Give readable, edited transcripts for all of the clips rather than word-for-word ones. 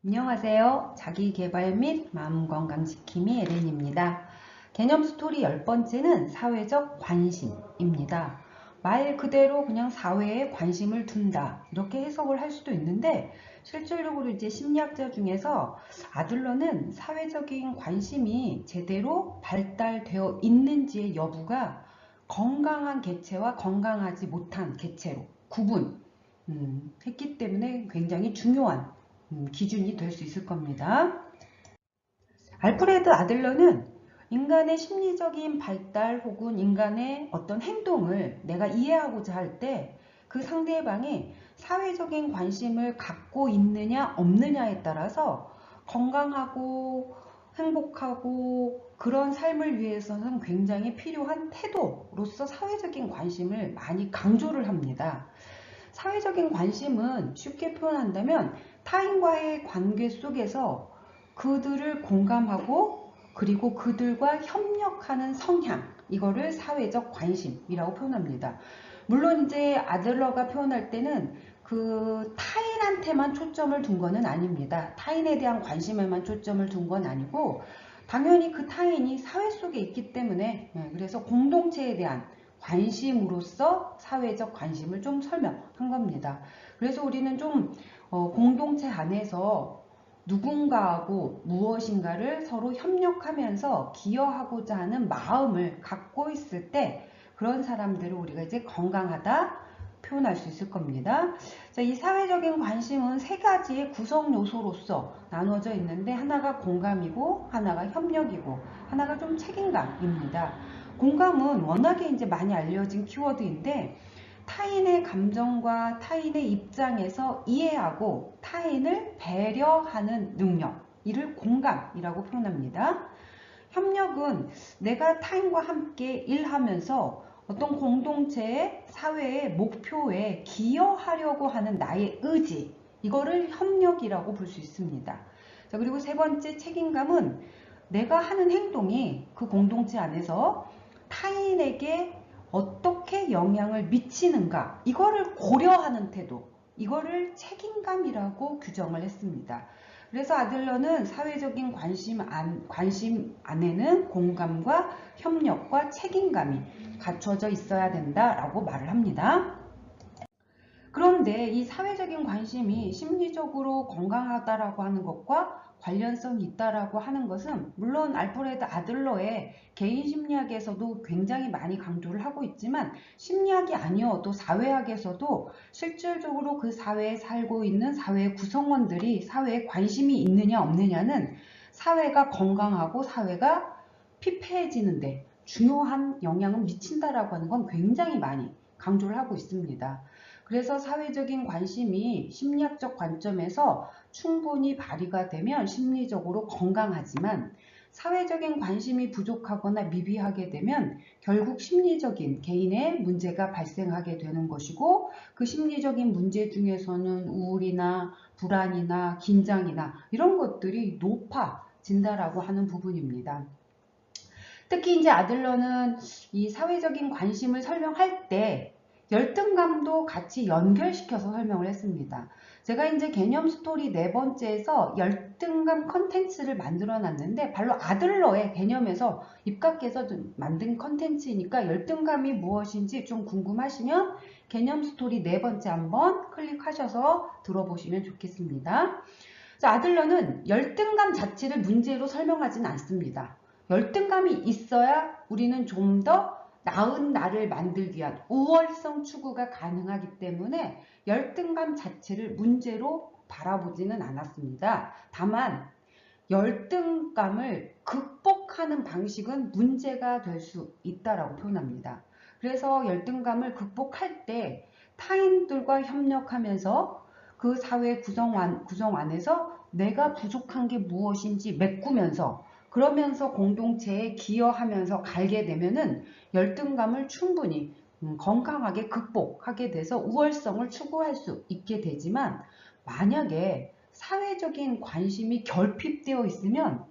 안녕하세요. 자기계발 및 마음건강지킴이 에렌입니다. 개념 스토리 10번째는 사회적 관심입니다. 말 그대로 그냥 사회에 관심을 둔다 이렇게 해석을 할 수도 있는데 실질적으로 이제 심리학자 중에서 아들러는 사회적인 관심이 제대로 발달되어 있는지의 여부가 건강한 개체와 건강하지 못한 개체로 했기 때문에 굉장히 중요한 기준이 될 수 있을 겁니다. 알프레드 아들러는 인간의 심리적인 발달 혹은 인간의 어떤 행동을 내가 이해하고자 할 때 그 상대방이 사회적인 관심을 갖고 있느냐 없느냐에 따라서 건강하고 행복하고 그런 삶을 위해서는 굉장히 필요한 태도로서 사회적인 관심을 많이 강조를 합니다. 사회적인 관심은 쉽게 표현한다면 타인과의 관계 속에서 그들을 공감하고 그리고 그들과 협력하는 성향, 이거를 사회적 관심이라고 표현합니다. 물론 이제 아들러가 표현할 때는 그 타인한테만 초점을 둔 거는 아닙니다. 타인에 대한 관심에만 초점을 둔 건 아니고 당연히 그 타인이 사회 속에 있기 때문에 그래서 공동체에 대한 관심으로서 사회적 관심을 좀 설명한 겁니다. 그래서 우리는 좀 공동체 안에서 누군가하고 무엇인가를 서로 협력하면서 기여하고자 하는 마음을 갖고 있을 때 그런 사람들을 우리가 이제 건강하다 표현할 수 있을 겁니다. 자, 이 사회적인 관심은 세 가지의 구성 요소로서 나누어져 있는데 하나가 공감이고 하나가 협력이고 하나가 좀 책임감입니다. 공감은 워낙에 이제 많이 알려진 키워드인데 타인의 감정과 타인의 입장에서 이해하고 타인을 배려하는 능력, 이를 공감이라고 표현합니다. 협력은 내가 타인과 함께 일하면서 어떤 공동체의 사회의 목표에 기여하려고 하는 나의 의지, 이거를 협력이라고 볼 수 있습니다. 자, 그리고 세 번째 책임감은 내가 하는 행동이 그 공동체 안에서 타인에게 어떻게 영향을 미치는가, 이거를 고려하는 태도, 이거를 책임감이라고 규정을 했습니다. 그래서 아들러는 사회적인 관심 안에는 공감과 협력과 책임감이 갖춰져 있어야 된다라고 말을 합니다. 그런데 이 사회적인 관심이 심리적으로 건강하다라고 하는 것과 관련성이 있다라고 하는 것은 물론 알프레드 아들러의 개인 심리학에서도 굉장히 많이 강조를 하고 있지만 심리학이 아니어도 사회학에서도 실질적으로 그 사회에 살고 있는 사회 구성원들이 사회에 관심이 있느냐 없느냐는 사회가 건강하고 사회가 피폐해지는데 중요한 영향을 미친다라고 하는 건 굉장히 많이 강조를 하고 있습니다. 그래서 사회적인 관심이 심리학적 관점에서 충분히 발휘가 되면 심리적으로 건강하지만 사회적인 관심이 부족하거나 미비하게 되면 결국 심리적인 개인의 문제가 발생하게 되는 것이고 그 심리적인 문제 중에서는 우울이나 불안이나 긴장이나 이런 것들이 높아진다라고 하는 부분입니다. 특히 이제 아들러는 이 사회적인 관심을 설명할 때 열등감도 같이 연결시켜서 설명을 했습니다. 제가 이제 개념 스토리 4번째에서 열등감 컨텐츠를 만들어 놨는데 바로 아들러의 개념에서 입각해서 좀 만든 컨텐츠이니까 열등감이 무엇인지 좀 궁금하시면 개념 스토리 4번째 한번 클릭하셔서 들어보시면 좋겠습니다. 자, 아들러는 열등감 자체를 문제로 설명하지는 않습니다. 열등감이 있어야 우리는 좀 더 나은 나를 만들기 위한 우월성 추구가 가능하기 때문에 열등감 자체를 문제로 바라보지는 않았습니다. 다만 열등감을 극복하는 방식은 문제가 될 수 있다라고 표현합니다. 그래서 열등감을 극복할 때 타인들과 협력하면서 그 사회 구성 안에서 내가 부족한 게 무엇인지 메꾸면서 그러면서 공동체에 기여하면서 갈게 되면은 열등감을 충분히 건강하게 극복하게 돼서 우월성을 추구할 수 있게 되지만 만약에 사회적인 관심이 결핍되어 있으면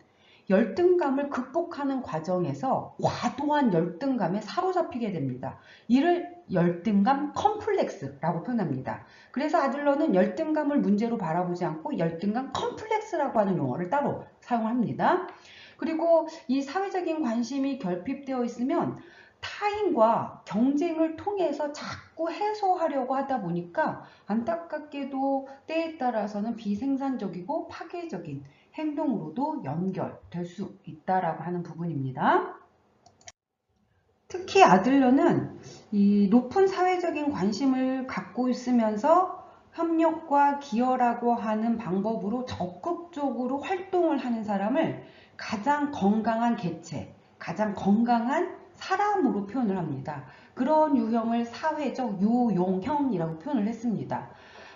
열등감을 극복하는 과정에서 과도한 열등감에 사로잡히게 됩니다. 이를 열등감 컴플렉스라고 표현합니다. 그래서 아들러는 열등감을 문제로 바라보지 않고 열등감 컴플렉스 스트레스라고 하는 용어를 따로 사용합니다. 그리고 이 사회적인 관심이 결핍되어 있으면 타인과 경쟁을 통해서 자꾸 해소하려고 하다 보니까 안타깝게도 때에 따라서는 비생산적이고 파괴적인 행동으로도 연결될 수 있다라고 하는 부분입니다. 특히 아들러는 이 높은 사회적인 관심을 갖고 있으면서 협력과 기여라고 하는 방법으로 적극적으로 활동을 하는 사람을 가장 건강한 개체, 가장 건강한 사람으로 표현을 합니다. 그런 유형을 사회적 유용형이라고 표현을 했습니다.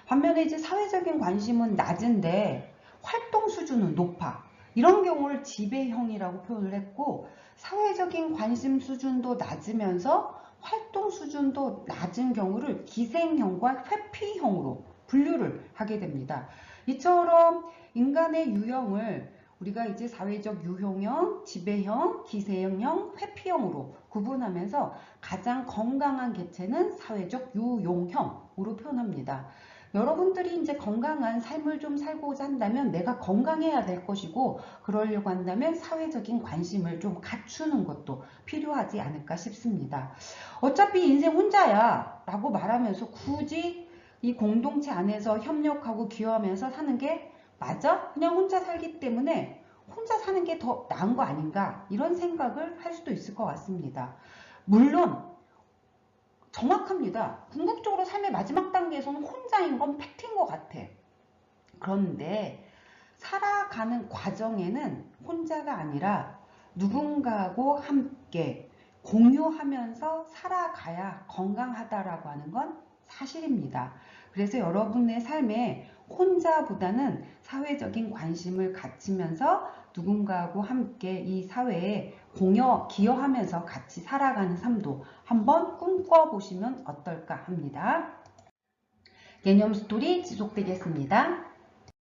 반면에 이제 사회적인 관심은 낮은데 활동 수준은 높아. 이런 경우를 지배형이라고 표현을 했고, 사회적인 관심 수준도 낮으면서 활동 수준도 낮은 경우를 기생형과 회피형으로 분류를 하게 됩니다. 이처럼 인간의 유형을 우리가 이제 사회적 유형형, 지배형, 기생형, 회피형으로 구분하면서 가장 건강한 개체는 사회적 유용형으로 표현합니다. 여러분들이 이제 건강한 삶을 좀 살고자 한다면 내가 건강해야 될 것이고, 그러려고 한다면 사회적인 관심을 좀 갖추는 것도 필요하지 않을까 싶습니다. 어차피 인생 혼자야 라고 말하면서 굳이 이 공동체 안에서 협력하고 기여하면서 사는 게 맞아? 그냥 혼자 살기 때문에 혼자 사는 게 더 나은 거 아닌가? 이런 생각을 할 수도 있을 것 같습니다. 물론 정확합니다. 궁극적으로 삶의 마지막 단계에서는 혼자인 건 팩트인 것 같아. 그런데 살아가는 과정에는 혼자가 아니라 누군가하고 함께 공유하면서 살아가야 건강하다라고 하는 건 사실입니다. 그래서 여러분의 삶에 혼자보다는 사회적인 관심을 갖추면서 누군가하고 함께 이 사회에 기여하면서 같이 살아가는 삶도 한번 꿈꿔보시면 어떨까 합니다. 개념 스토리 지속되겠습니다.